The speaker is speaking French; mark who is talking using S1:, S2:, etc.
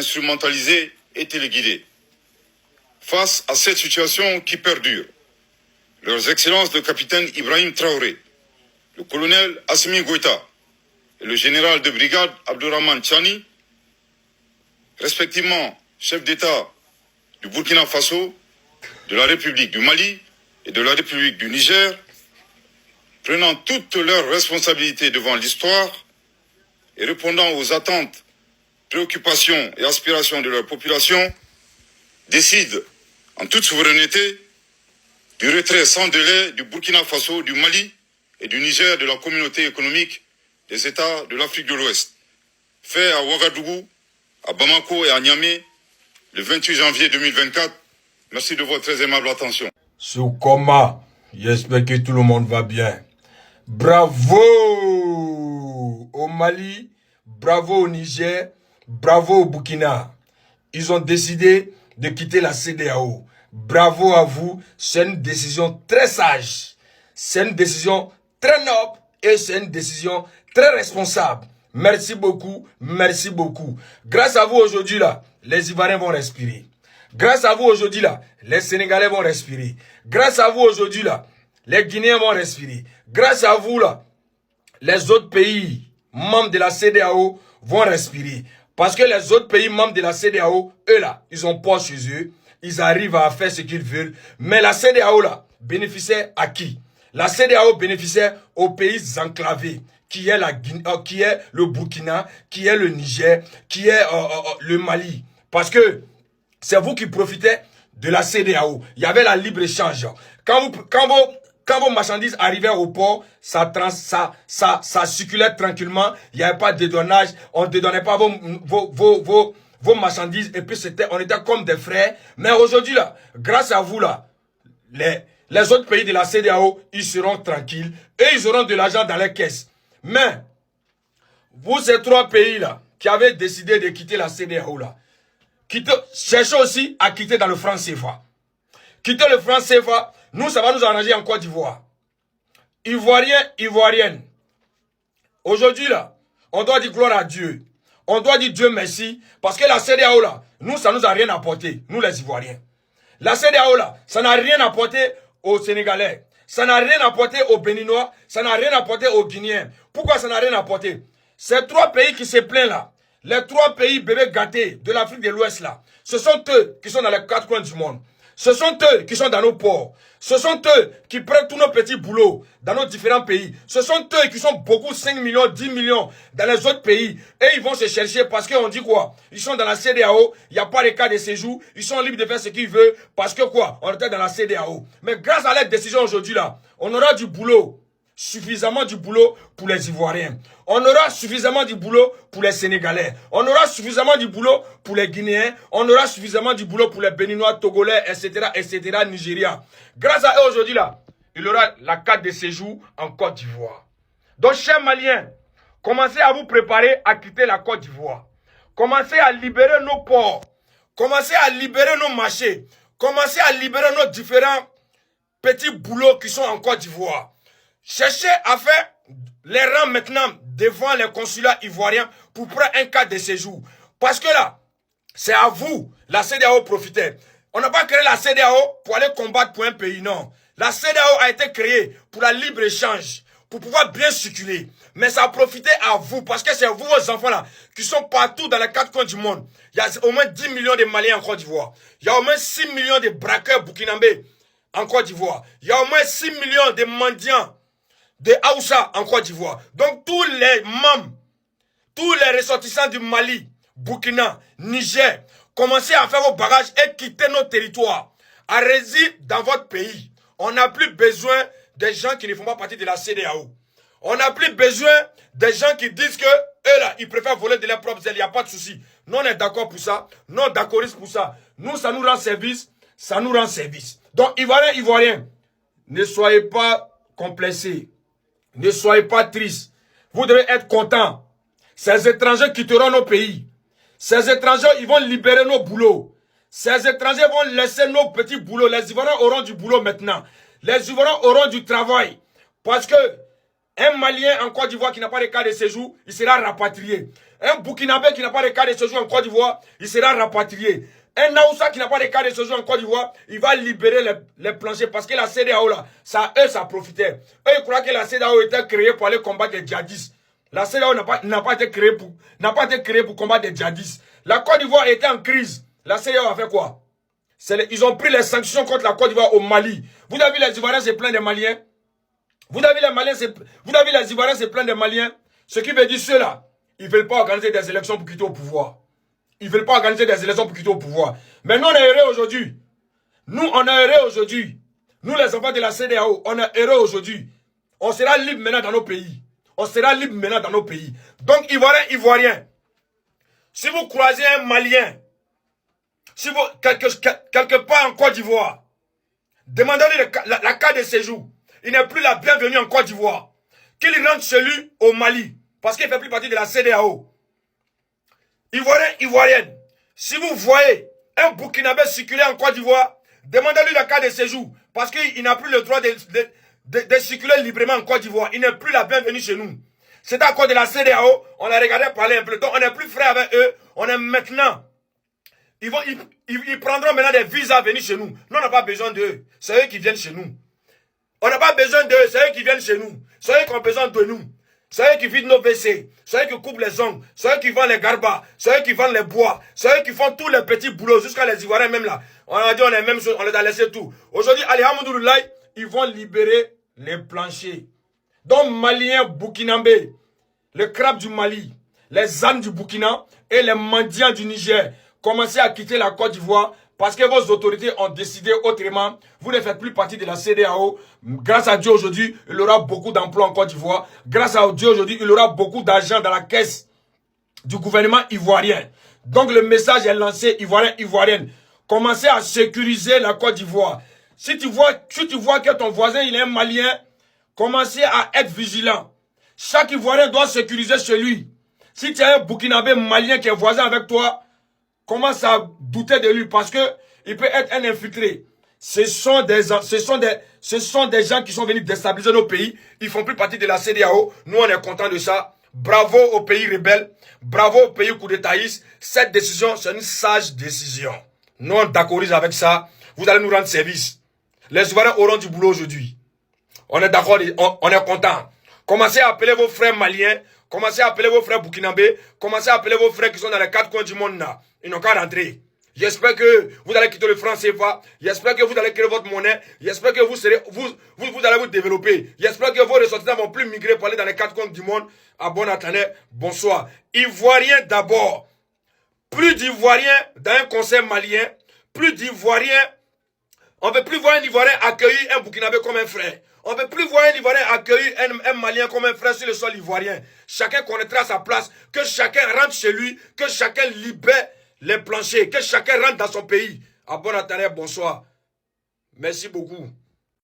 S1: instrumentalisés et téléguidés. Face à cette situation qui perdure, leurs excellences le capitaine Ibrahim Traoré, le colonel Assimi Goïta et le général de brigade Abdourahmane Tchani, respectivement chef d'État du Burkina Faso, de la République du Mali et de la République du Niger, prenant toutes leurs responsabilités devant l'histoire et répondant aux attentes, préoccupations et aspirations de leur population, décident en toute souveraineté du retrait sans délai du Burkina Faso, du Mali et du Niger de la communauté économique des États de l'Afrique de l'Ouest, fait à Ouagadougou, à Bamako et à Niamey le 28 janvier 2024. Merci de votre très aimable attention.
S2: Soukoma, j'espère que tout le monde va bien. Bravo au Mali, bravo au Niger, bravo au Burkina. Ils ont décidé de quitter la CEDEAO. Bravo à vous, c'est une décision très sage. C'est une décision très noble et c'est une décision très responsable. Merci beaucoup, merci beaucoup. Grâce à vous aujourd'hui là, les Ivoiriens vont respirer. Grâce à vous aujourd'hui là, les Sénégalais vont respirer. Grâce à vous aujourd'hui là, les Guinéens vont respirer. Grâce à vous là, les autres pays membres de la CEDEAO vont respirer. Parce que les autres pays membres de la CEDEAO, eux là, ils ont pas chez eux. Ils arrivent à faire ce qu'ils veulent. Mais la CEDEAO là, bénéficiait à qui? La CEDEAO bénéficiait aux pays enclavés, qui est, qui est le Burkina, qui est le Niger, qui est le Mali. Parce que c'est vous qui profitez de la CEDEAO. Il y avait la libre-échange. Quand vos marchandises arrivaient au port, ça circulait tranquillement. Il n'y avait pas de dédonnage. On ne dédonnait pas vos marchandises. Et puis on était comme des frères. Mais aujourd'hui là, grâce à vous là, les autres pays de la CEDEAO, ils seront tranquilles. Et ils auront de l'argent dans les caisses. Mais, vous ces trois pays là, qui avaient décidé de quitter la CEDEAO là, cherchez aussi à quitter dans le franc CFA. Quitter le franc CFA, nous, ça va nous arranger en Côte d'Ivoire. Ivoiriens, Ivoiriennes. Aujourd'hui, là, on doit dire gloire à Dieu. On doit dire Dieu merci. Parce que la CEDEAO, là, nous, ça nous a rien apporté. Nous, les Ivoiriens. La CEDEAO, là, ça n'a rien apporté aux Sénégalais. Ça n'a rien apporté aux Béninois. Ça n'a rien apporté aux Guinéens. Pourquoi ça n'a rien apporté? Ces trois pays qui se plaignent, là, les trois pays bébés gâtés de l'Afrique de l'Ouest, là, ce sont eux qui sont dans les quatre coins du monde. Ce sont eux qui sont dans nos ports. Ce sont eux qui prennent tous nos petits boulots dans nos différents pays. Ce sont eux qui sont beaucoup, 5 millions, 10 millions dans les autres pays. Et ils vont se chercher parce qu'on dit quoi? Ils sont dans la CEDEAO, il n'y a pas de cas de séjour. Ils sont libres de faire ce qu'ils veulent parce que quoi? On était dans la CEDEAO. Mais grâce à la décision aujourd'hui là, on aura du boulot. Suffisamment du boulot pour les Ivoiriens. On aura suffisamment du boulot pour les Sénégalais. On aura suffisamment du boulot pour les Guinéens. On aura suffisamment du boulot pour les Béninois, Togolais, etc., Nigeria. Grâce à eux aujourd'hui là, il y aura la carte de séjour en Côte d'Ivoire. Donc, chers Maliens, commencez à vous préparer à quitter la Côte d'Ivoire. Commencez à libérer nos ports. Commencez à libérer nos marchés. Commencez à libérer nos différents petits boulots qui sont en Côte d'Ivoire. Cherchez à faire les rangs maintenant devant les consulats ivoiriens pour prendre un cas de séjour. Parce que là, c'est à vous, la CEDEAO profitait. On n'a pas créé la CEDEAO pour aller combattre pour un pays, non. La CEDEAO a été créée pour la libre-échange, pour pouvoir bien circuler. Mais ça a profité à vous, parce que c'est vous, vos enfants là, qui sont partout dans les quatre coins du monde. Il y a au moins 10 millions de Maliens en Côte d'Ivoire. Il y a au moins 6 millions de braqueurs burkinabés en Côte d'Ivoire. Il y a au moins 6 millions de mendiants de Aoussa en Côte d'Ivoire. Donc tous les membres, tous les ressortissants du Mali, Burkina, Niger, commencez à faire vos bagages et quitter nos territoires. À résider dans votre pays. On n'a plus besoin des gens qui ne font pas partie de la CEDEAO. On n'a plus besoin des gens qui disent que eux là, ils préfèrent voler de leurs propres ailes. Il n'y a pas de souci. Nous, on est d'accord pour ça. Nous, on est d'accord pour ça. Nous, ça nous rend service. Ça nous rend service. Donc, Ivoiriens, ne soyez pas complexés. Ne soyez pas tristes. Vous devez être contents. Ces étrangers quitteront nos pays. Ces étrangers, ils vont libérer nos boulots. Ces étrangers vont laisser nos petits boulots. Les Ivoiriens auront du boulot maintenant. Les Ivoiriens auront du travail. Parce que un Malien en Côte d'Ivoire qui n'a pas de cas de séjour, il sera rapatrié. Un Burkinabé qui n'a pas de carte de séjour en Côte d'Ivoire, il sera rapatrié. Un Naoussa qui n'a pas de carte de séjour en Côte d'Ivoire, il va libérer les planchers parce que la CEDEAO là, ça profitait. Eux, ils croient que la CEDEAO était créée pour aller combattre les djihadistes. La CEDEAO n'a pas été créée pour combattre les djihadistes. La Côte d'Ivoire était en crise. La CEDEAO a fait quoi? Ils ont pris les sanctions contre la Côte d'Ivoire au Mali. Vous avez vu les Ivoiriens se plaindre des Maliens? Vous avez vu les Ivoiriens se plaindre des Maliens? Ce qui veut dire ceux-là, ils ne veulent pas organiser des élections pour quitter au pouvoir. Ils ne veulent pas organiser des élections pour quitter au pouvoir. Mais nous, on est heureux aujourd'hui. Nous, on est heureux aujourd'hui. Nous, les enfants de la CEDEAO, on est heureux aujourd'hui. On sera libre maintenant dans nos pays. On sera libre maintenant dans nos pays. Donc, Ivoiriens, si vous croisez un Malien, si vous, quelque part en Côte d'Ivoire, demandez-lui la carte de séjour. Il n'est plus la bienvenue en Côte d'Ivoire. Qu'il rentre chez lui au Mali. Parce qu'il ne fait plus partie de la CEDEAO. Ivoirienne, si vous voyez un Burkinabé circuler en Côte d'Ivoire, demandez-lui la carte de séjour. Parce qu'il n'a plus le droit de circuler librement en Côte d'Ivoire. Il n'est plus la bienvenue chez nous. C'est à cause de la CEDEAO, on a regardé parler un peu. Donc on n'est plus frère avec eux. On est maintenant. Ils prendront maintenant des visas à venir chez nous. Nous, on n'a pas besoin d'eux. C'est eux qui viennent chez nous. On n'a pas besoin d'eux. C'est eux qui viennent chez nous. C'est eux qui ont besoin de nous. C'est eux qui vident nos WC. C'est eux qui coupent les ongles. C'est eux qui vendent les garbas. C'est eux qui vendent les bois. C'est eux qui font tous les petits boulots. Jusqu'à les Ivoiriens même là. On a dit on est même chose. On les a laissé tout. Aujourd'hui, alhamdoulilah, ils vont libérer les planchers. Donc, Maliens, Burkinabés, le crabe du Mali, les ânes du Burkina et les mendiants du Niger, commencez à quitter la Côte d'Ivoire parce que vos autorités ont décidé autrement. Vous ne faites plus partie de la CEDEAO. Grâce à Dieu aujourd'hui, il y aura beaucoup d'emplois en Côte d'Ivoire. Grâce à Dieu aujourd'hui, il y aura beaucoup d'argent dans la caisse du gouvernement ivoirien. Donc le message est lancé, Ivoirien, Ivoirienne. Commencez à sécuriser la Côte d'Ivoire. Si tu vois que ton voisin il est un Malien, commencez à être vigilant. Chaque Ivoirien doit sécuriser chez lui. Si tu as un Burkinabé malien qui est voisin avec toi, commence à douter de lui parce que il peut être un infiltré. Ce sont des gens qui sont venus déstabiliser nos pays. Ils font plus partie de la CEDEAO. Nous, on est contents de ça. Bravo aux pays rebelles. Bravo aux pays coup d'étatistes. Cette décision, c'est une sage décision. Nous, on d'accordise avec ça. Vous allez nous rendre service. Les Ivoiriens auront du boulot aujourd'hui. On est d'accord, on est content. Commencez à appeler vos frères maliens. Commencez à appeler vos frères burkinabés. Commencez à appeler vos frères qui sont dans les 4 coins du monde là. Ils n'ont qu'à rentrer. J'espère que vous allez quitter le franc CFA. J'espère que vous allez créer votre monnaie. J'espère que vous allez vous développer. J'espère que vos ressortissants vont plus migrer pour aller dans les 4 coins du monde. À bon attendant, bonsoir. Ivoiriens d'abord. Plus d'Ivoiriens dans un conseil malien. Plus d'Ivoiriens. On ne veut plus voir un Ivoirien accueillir un Burkinabé comme un frère. On ne veut plus voir un Ivoirien accueillir un Malien comme un frère sur le sol ivoirien. Chacun connaîtra sa place. Que chacun rentre chez lui. Que chacun libère les planchers. Que chacun rentre dans son pays. À bon attendant, bonsoir. Merci beaucoup.